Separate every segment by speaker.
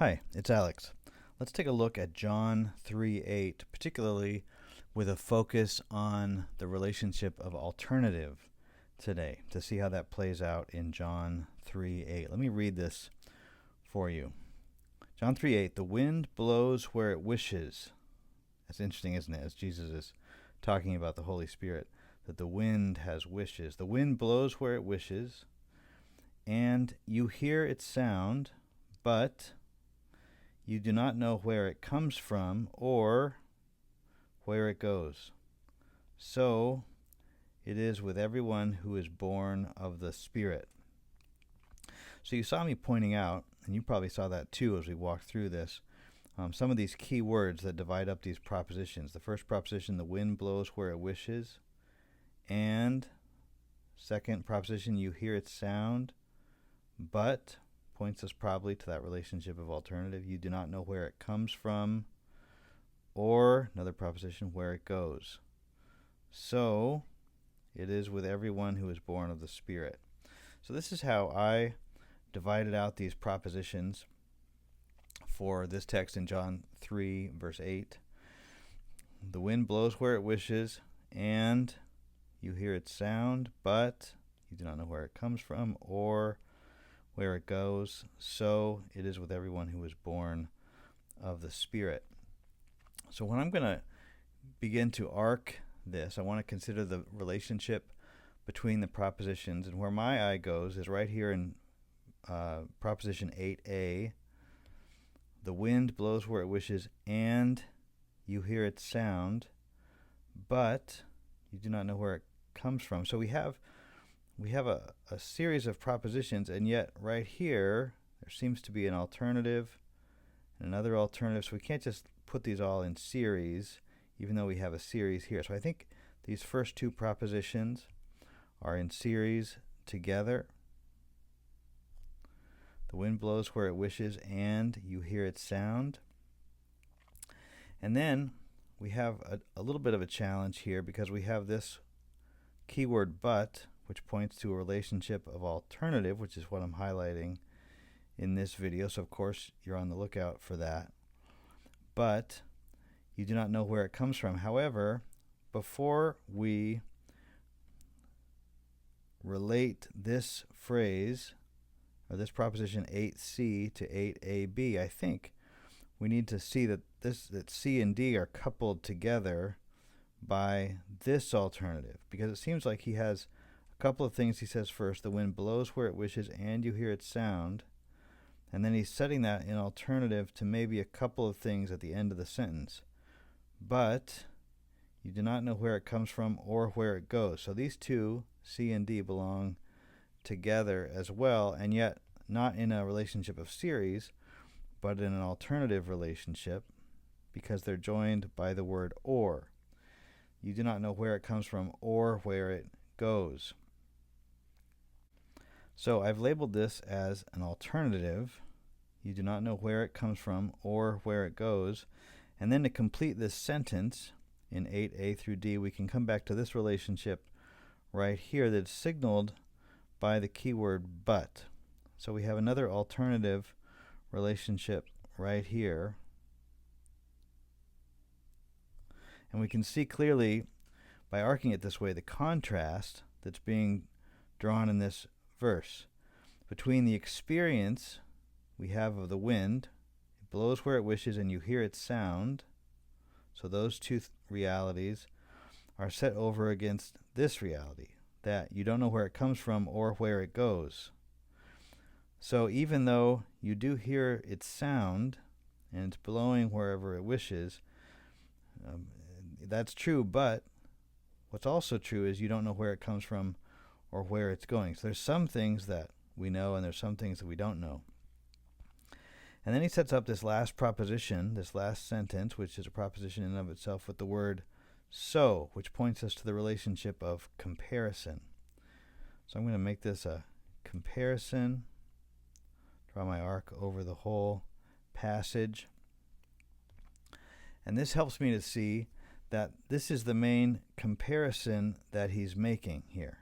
Speaker 1: Hi, it's Alex. Let's take a look at John 3:8, particularly with a focus on the relationship of alternative today, to see how that plays out in John 3:8. Let me read this for you. John 3:8, the wind blows where it wishes. That's interesting, isn't it? As Jesus is talking about the Holy Spirit, that the wind has wishes. The wind blows where it wishes, and you hear its sound, but you do not know where it comes from or where it goes. So it is with everyone who is born of the Spirit. So you saw me pointing out, and you probably saw that too as we walked through this, some of these key words that divide up these propositions. The first proposition, the wind blows where it wishes. And second proposition, you hear its sound, but points us probably to that relationship of alternative. You do not know where it comes from, or another proposition, where it goes. So it is with everyone who is born of the Spirit. So this is how I divided out these propositions for this text in John 3, verse 8. The wind blows where it wishes, and you hear its sound, but you do not know where it comes from or where it goes. So it is with everyone who is born of the Spirit. So when I'm going to begin to arc this, I want to consider the relationship between the propositions, and where my eye goes is right here in proposition 8a. The wind blows where it wishes, and you hear its sound, but you do not know where it comes from. So we have a series of propositions, and yet right here there seems to be an alternative and another alternative. So we can't just put these all in series, even though we have a series here. So I think these first two propositions are in series together. The wind blows where it wishes, and you hear its sound. And then we have a little bit of a challenge here, because we have this keyword but, which points to a relationship of alternative, which is what I'm highlighting in this video. So of course you're on the lookout for that. But you do not know where it comes from. However, before we relate this phrase, or this proposition 8c to 8ab, I think we need to see that C and D are coupled together by this alternative, because it seems like he has a couple of things. He says first, the wind blows where it wishes, and you hear its sound. And then he's setting that in alternative to maybe a couple of things at the end of the sentence. But you do not know where it comes from or where it goes. So these two, C and D, belong together as well, and yet not in a relationship of series, but in an alternative relationship, because they're joined by the word or. You do not know where it comes from or where it goes. So I've labeled this as an alternative. You do not know where it comes from or where it goes. And then to complete this sentence in 8a through d, we can come back to this relationship right here that's signaled by the keyword but. So we have another alternative relationship right here. And we can see clearly by arcing it this way the contrast that's being drawn in this verse between the experience we have of the wind. It blows where it wishes, and you hear its sound. So those two realities are set over against this reality, that you don't know where it comes from or where it goes. So even though you do hear its sound, and it's blowing wherever it wishes, that's true, but what's also true is you don't know where it comes from or where it's going. So there's some things that we know, and there's some things that we don't know. And then he sets up this last proposition, this last sentence, which is a proposition in and of itself, with the word so, which points us to the relationship of comparison. So I'm going to make this a comparison, draw my arc over the whole passage. And this helps me to see that this is the main comparison that he's making here.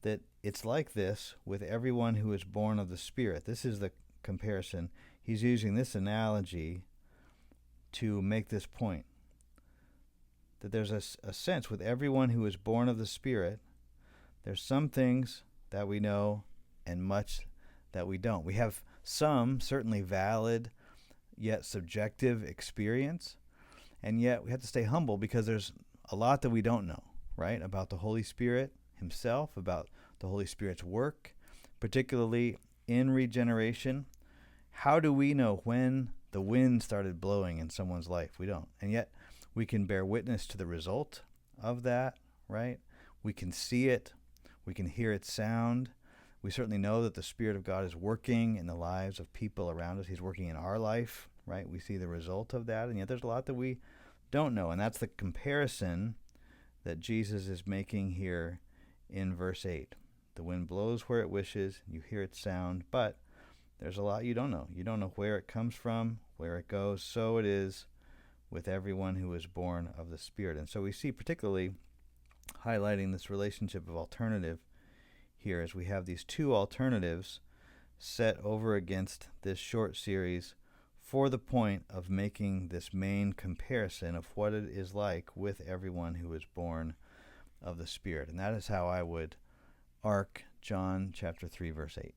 Speaker 1: That it's like this with everyone who is born of the Spirit. This is the comparison. he's using this analogy to make this point, that there's a sense with everyone who is born of the Spirit, there's some things that we know and much that we don't. We have some certainly valid yet subjective experience, and yet we have to stay humble because there's a lot that we don't know, right? About the Holy Spirit himself, about the Holy Spirit's work, particularly in regeneration. How do we know when the wind started blowing in someone's life? We don't. And yet we can bear witness to the result of that, right? We can see it. We can hear its sound. We certainly know that the Spirit of God is working in the lives of people around us. He's working in our life, right? We see the result of that, and yet there's a lot that we don't know. And that's the comparison that Jesus is making here in verse 8. The wind blows where it wishes, you hear its sound, but there's a lot you don't know. You don't know where it comes from, where it goes. So it is with everyone who is born of the Spirit. And so we see particularly highlighting this relationship of alternative here as we have these two alternatives set over against this short series for the point of making this main comparison of what it is like with everyone who is born of the Spirit. And that is how I would arc John chapter 3, verse 8.